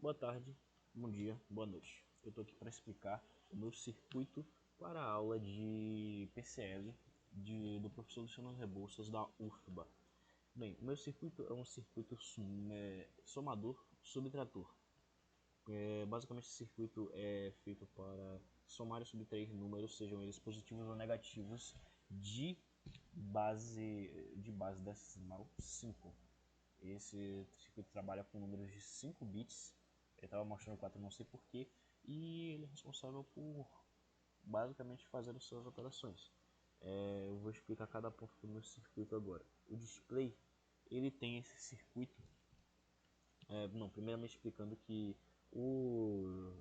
Boa tarde, bom dia, boa noite. Eu estou aqui para explicar o meu circuito para a aula de PCL do professor Luciano Rebouças da UFBA. Bem, o meu circuito é um circuito somador subtrator. Basicamente, esse circuito é feito para somar e subtrair números, sejam eles positivos ou negativos, de base decimal 5. Esse circuito trabalha com números de 5 bits. Ele estava mostrando 4, não sei porquê. E ele é responsável por basicamente fazer as suas operações. Eu vou explicar cada ponto do meu circuito agora. O display, ele tem esse circuito. Primeiramente explicando que o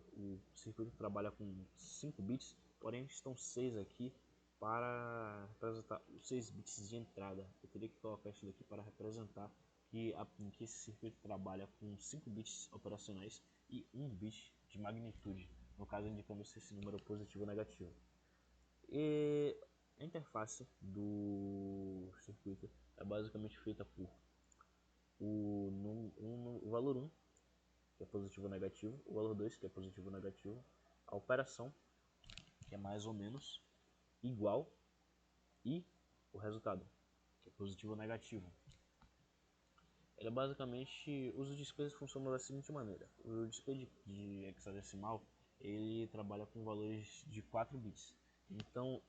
circuito trabalha com 5 bits, porém estão 6 aqui para representar os 6 bits de entrada. Eu teria que colocar isso daqui para representar que esse circuito trabalha com 5 bits operacionais e 1 bit de magnitude, no caso indicando se esse número é positivo ou negativo. E a interface do circuito é basicamente feita por o valor 1, que é positivo ou negativo, o valor 2, que é positivo ou negativo, a operação, que é mais ou menos igual, e o resultado, que é positivo ou negativo. Ele basicamente, os displays funcionam da seguinte maneira: o display de hexadecimal, ele trabalha com valores de 4 bits. Então,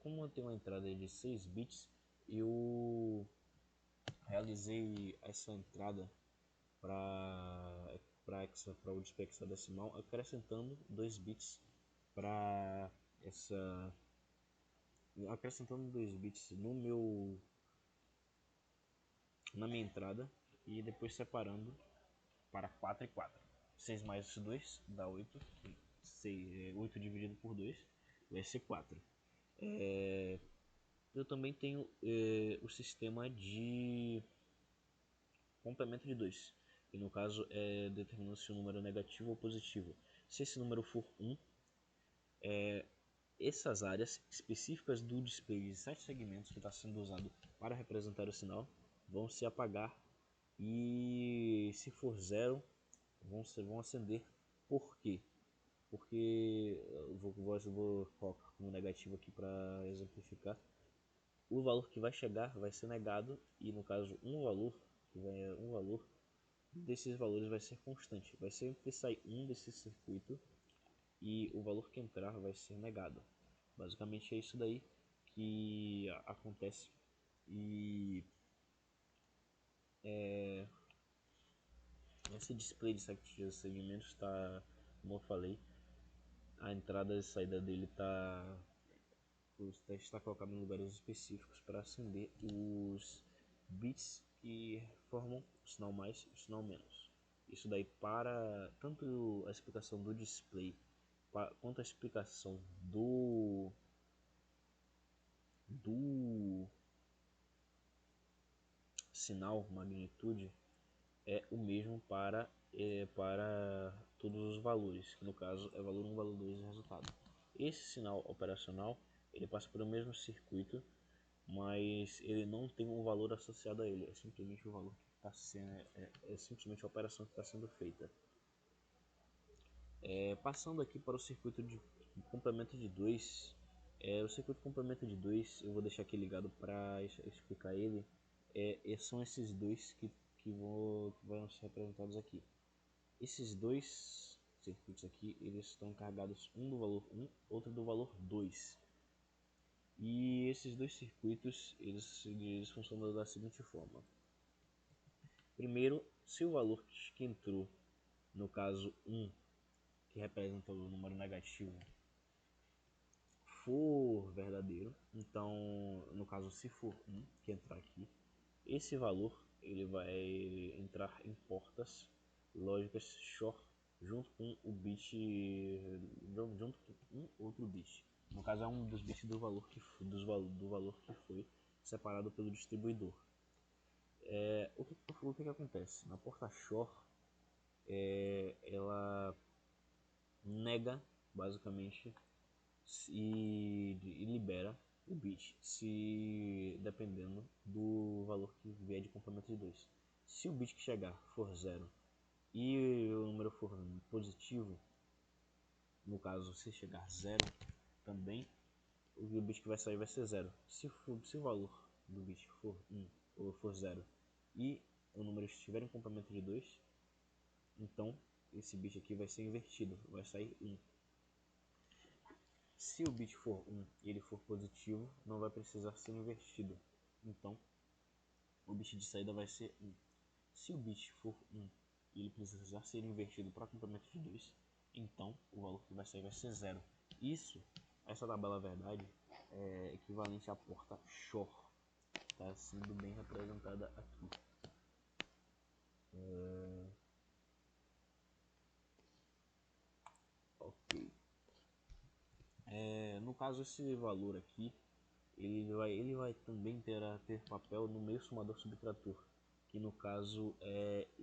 como eu tenho uma entrada de 6 bits, eu realizei essa entrada para o display hexadecimal, acrescentando 2 bits para acrescentando 2 bits na minha entrada e depois separando para 4 e 4. 6 mais 2 dá 8. 8 dividido por 2 vai ser 4. Eu também tenho o sistema de complemento de 2, que no caso é determinando se o número é negativo ou positivo. Se esse número for 1, essas áreas específicas do display de 7 segmentos que está sendo usado para representar o sinal vão se apagar, e se for 0 vão acender. Por quê? Porque eu vou colocar como negativo aqui para exemplificar. O valor que vai chegar vai ser negado, e no caso um valor desses valores vai ser constante. Vai sempre sair um desse circuito e o valor que entrar vai ser negado. Basicamente é isso daí que acontece. E esse display de segmentos está, como eu falei, a entrada e saída dele está colocado em lugares específicos para acender os bits que formam o sinal mais e o sinal menos. Isso daí, para tanto a explicação do display quanto a explicação do sinal magnitude, é o mesmo para todos os valores, que no caso é valor 1, valor 2 e resultado. Esse sinal operacional, ele passa pelo mesmo circuito, mas ele não tem um valor associado a ele, é simplesmente o valor que está sendo, é simplesmente a operação que está sendo feita. Passando aqui para o circuito de complemento de 2, o circuito de complemento de 2 eu vou deixar aqui ligado para explicar ele. São esses dois que vão ser representados aqui. Esses dois circuitos aqui, eles estão encarregados, um do valor 1, outro do valor 2. E esses dois circuitos, eles funcionam da seguinte forma. Primeiro, se o valor que entrou, no caso 1, que representa o número negativo, for verdadeiro, então no caso se for 1 que entrar aqui, esse valor ele vai entrar em portas lógicas short junto com o bit, junto com um outro bit. No caso é um dos bits do valor do valor que foi separado pelo distribuidor. O que acontece na porta short? Ela nega basicamente e libera o bit, se dependendo do valor que vier de complemento de 2. Se o bit que chegar for 0 e o número for positivo, no caso se chegar a zero também, o bit que vai sair vai ser zero. Se o valor do bit for 1 ou for zero e o número estiver em complemento de 2, então esse bit aqui vai ser invertido, vai sair 1. Se o bit for 1 e ele for positivo, não vai precisar ser invertido, então o bit de saída vai ser 1. Se o bit for 1 e ele precisar ser invertido para complemento de 2, então o valor que vai sair vai ser 0. Essa tabela verdade é equivalente à porta Shor, está sendo bem representada aqui. Ok. No caso, esse valor aqui, ele vai também ter papel no meio somador subtrator, que no caso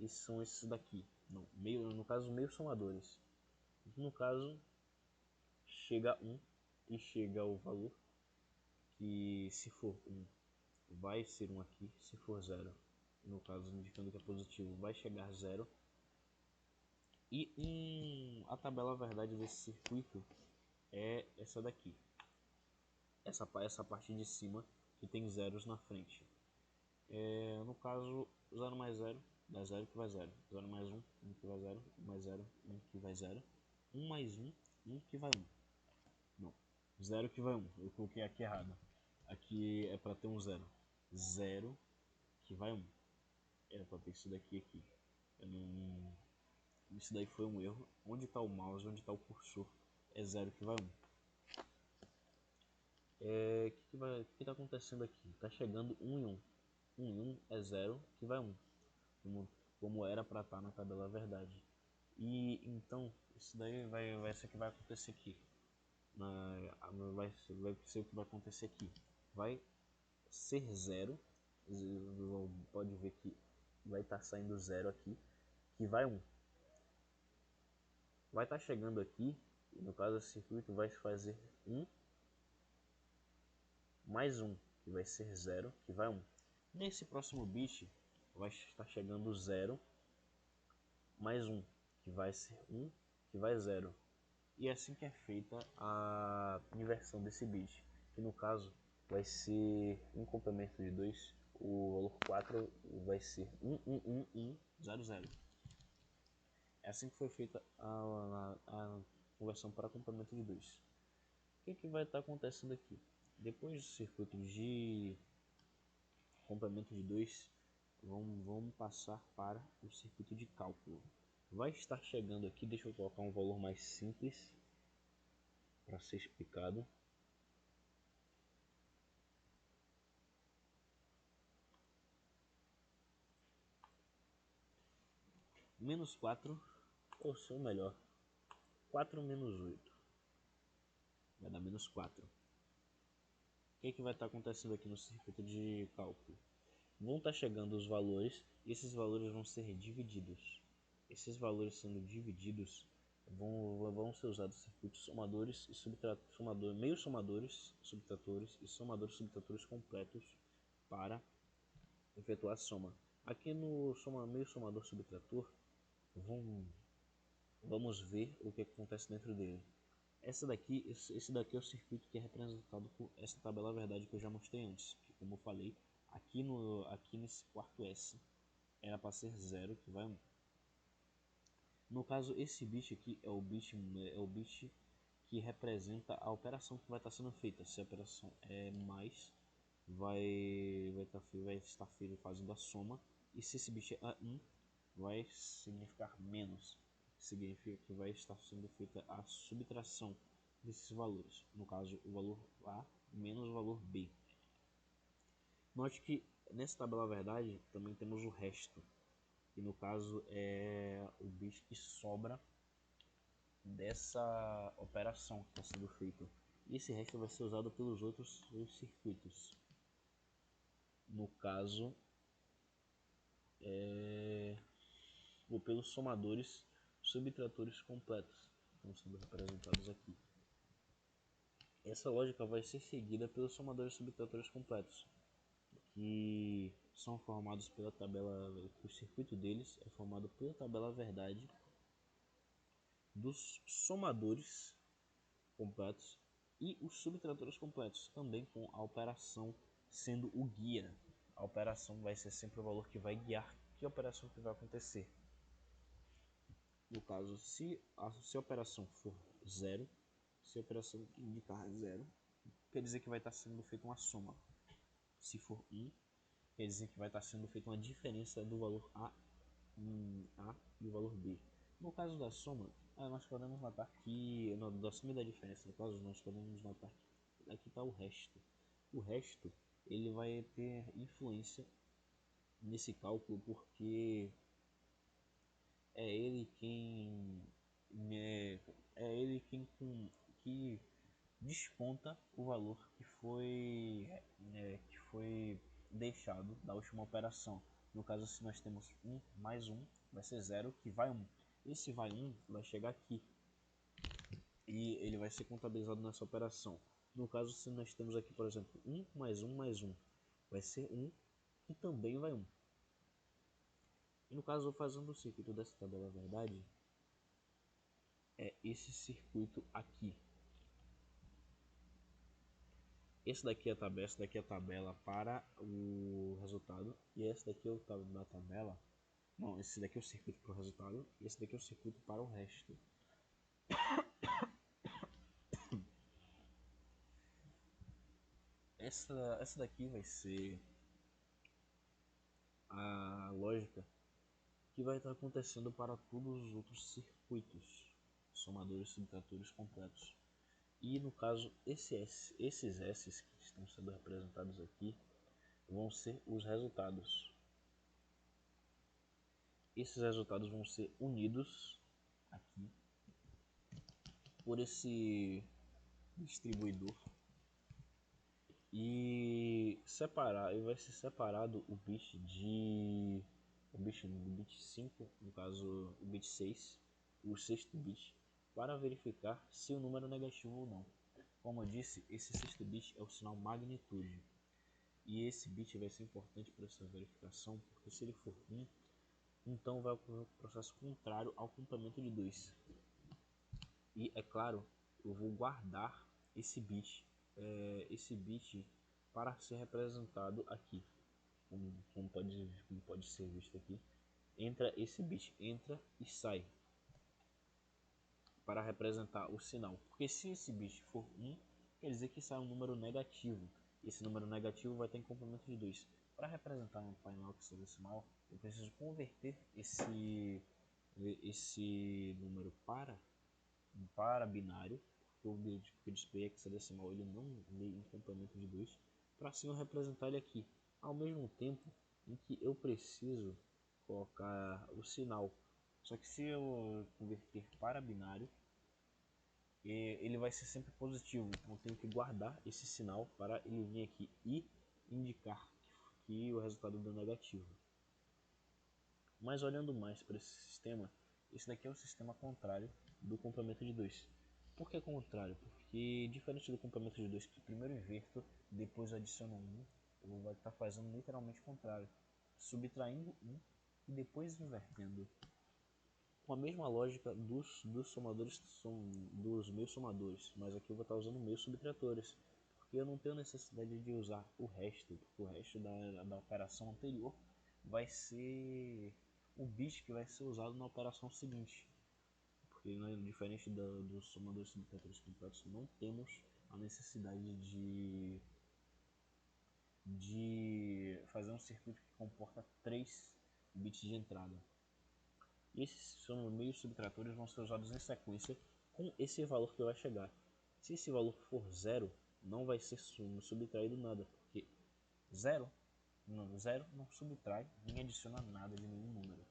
são esses daqui. Não, no caso, meio somadores. No caso, chega 1 e chega o valor, que se for 1 vai ser 1 aqui, se for 0, no caso indicando que é positivo, vai chegar a 0. E a tabela verdade desse circuito é essa daqui. Essa parte de cima que tem zeros na frente. No caso, 0 mais 0 dá 0 que vai 0. 0 mais 1, 1 que vai 0. 1 mais 0, 1 que vai 0. 1 mais 1, 1 que vai 1. Não, 0 que vai 1. Eu coloquei aqui errado. Aqui é para ter um 0. 0 que vai 1. Era para ter isso daqui aqui. Isso daí foi um erro. Onde está o mouse, onde está o cursor, é 0 que vai 1. O que está acontecendo aqui? Está chegando 1 em 1. 1 em 1 é 0 que vai 1. Como era para estar na tabela verdade. E então, isso daí vai ser o que vai acontecer aqui. Vai ser o que vai acontecer aqui. Vai ser 0. Pode ver que vai estar saindo 0 aqui, que vai 1. Vai estar chegando aqui, e no caso o circuito vai fazer 1 mais 1, que vai ser 0, que vai 1. Nesse próximo bit vai estar chegando 0 mais 1, que vai ser 1, que vai 0. E é assim que é feita a inversão desse bit, que no caso vai ser um complemento de 2, o valor 4 vai ser 1, 1, 1, 1, 0, 0. É assim que foi feita a conversão para complemento de 2. O que vai estar acontecendo aqui? Depois do circuito de complemento de 2, vamos passar para o circuito de cálculo. Vai estar chegando aqui, deixa eu colocar um valor mais simples para ser explicado. Menos 4, ou seu melhor, 4 menos 8, vai dar menos 4. O que vai estar acontecendo aqui no circuito de cálculo? Vão estar chegando os valores e esses valores vão ser divididos. Esses valores sendo divididos vão ser usados circuitos somadores e meio somadores, subtratores e somadores subtratores completos para efetuar a soma. Aqui no meio somador subtrator, vamos ver o que acontece dentro dele. Esse daqui é o circuito que é representado por essa tabela verdade que eu já mostrei antes. Que, como eu falei, aqui nesse quarto S era para ser 0, que vai 1. No caso, esse bit aqui é o bit que representa a operação que vai estar sendo feita. Se a operação é mais, vai estar fazendo a soma. E se esse bit é 1, vai significar menos. Significa que vai estar sendo feita a subtração desses valores. No caso, o valor A menos o valor B. Note que nessa tabela verdade também temos o resto. E no caso é o bit que sobra dessa operação que está sendo feita. E esse resto vai ser usado pelos outros circuitos. No caso, ou pelos somadores subtratores completos, que estão sendo representados aqui. Essa lógica vai ser seguida pelos somadores subtratores completos, que são formados pela tabela, o circuito deles é formado pela tabela verdade dos somadores completos e os subtratores completos, também com a operação sendo o guia. A operação vai ser sempre o valor que vai guiar que operação que vai acontecer. No caso, se a operação for zero, se a operação indicar zero, quer dizer que vai estar sendo feita uma soma. Se for 1, quer dizer que vai estar sendo feita uma diferença do valor A e o valor B. No caso da soma, nós podemos notar que, da soma e da diferença, no caso, nós podemos notar que aqui está o resto. O resto, ele vai ter influência nesse cálculo, porque é ele quem que desconta o valor que foi deixado da última operação. No caso, se nós temos 1 mais 1, vai ser 0, que vai 1. Esse vai 1 vai chegar aqui e ele vai ser contabilizado nessa operação. No caso, se nós temos aqui, por exemplo, 1 mais 1 mais 1, vai ser 1, que também vai 1. E no caso, fazendo o circuito dessa tabela verdade, é esse circuito aqui. Esse daqui é a tabela, essa daqui é a tabela para o resultado, e esse daqui é o da tabela. Não, esse daqui é o circuito para o resultado, e esse daqui é o circuito para o resto. Essa daqui vai ser a lógica que vai estar acontecendo para todos os outros circuitos, somadores, subtratores completos. E no caso, esses S que estão sendo representados aqui vão ser os resultados. Esses resultados vão ser unidos aqui por esse distribuidor e vai ser separado o bit do bit 5, no caso o bit 6, o sexto bit, para verificar se o número é negativo ou não. Como eu disse, esse sexto bit é o sinal magnitude. E esse bit vai ser importante para essa verificação, porque se ele for 1, então vai ocorrer um processo contrário ao complemento de 2. E é claro, eu vou guardar esse bit para ser representado aqui, como pode ser visto aqui. Entra esse bit, entra e sai, para representar o sinal. Porque se esse bit for 1, quer dizer que sai um número negativo. Esse número negativo vai ter em complemento de 2. Para representar um painel hexadecimal, eu preciso converter esse número para binário, porque o display hexadecimal ele não lê em complemento de 2, para assim eu representar ele aqui. Ao mesmo tempo em que eu preciso colocar o sinal. Só que se eu converter para binário, ele vai ser sempre positivo. Então eu tenho que guardar esse sinal para ele vir aqui e indicar que o resultado deu negativo. Mas olhando mais para esse sistema, esse daqui é o sistema contrário do complemento de 2. Por que contrário? Porque diferente do complemento de 2, que primeiro inverto, depois adiciono 1, eu vou estar fazendo literalmente o contrário, subtraindo 1 e depois invertendo. Com a mesma lógica dos somadores, dos meus somadores, mas aqui eu vou estar usando meus subtratores, porque eu não tenho necessidade de usar o resto, porque o resto da operação anterior vai ser o bit que vai ser usado na operação seguinte. Porque diferente dos somadores subtratores completos, não temos a necessidade de fazer um circuito que comporta 3 bits de entrada. E esses meios subtratores vão ser usados em sequência com esse valor que vai chegar. Se esse valor for zero, não vai ser subtraído nada, porque zero não subtrai nem adiciona nada de nenhum número.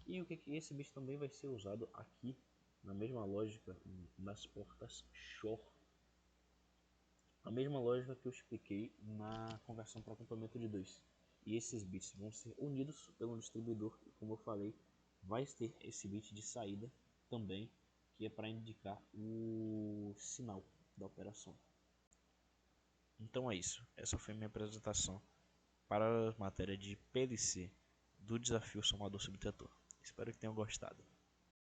E o que esse bit também vai ser usado aqui na mesma lógica das portas Shor. A mesma lógica que eu expliquei na conversão para complemento de 2. E esses bits vão ser unidos pelo distribuidor, e como eu falei, vai ter esse bit de saída também, que é para indicar o sinal da operação. Então é isso, essa foi a minha apresentação para a matéria de PLC do desafio somador subtrator. Espero que tenham gostado.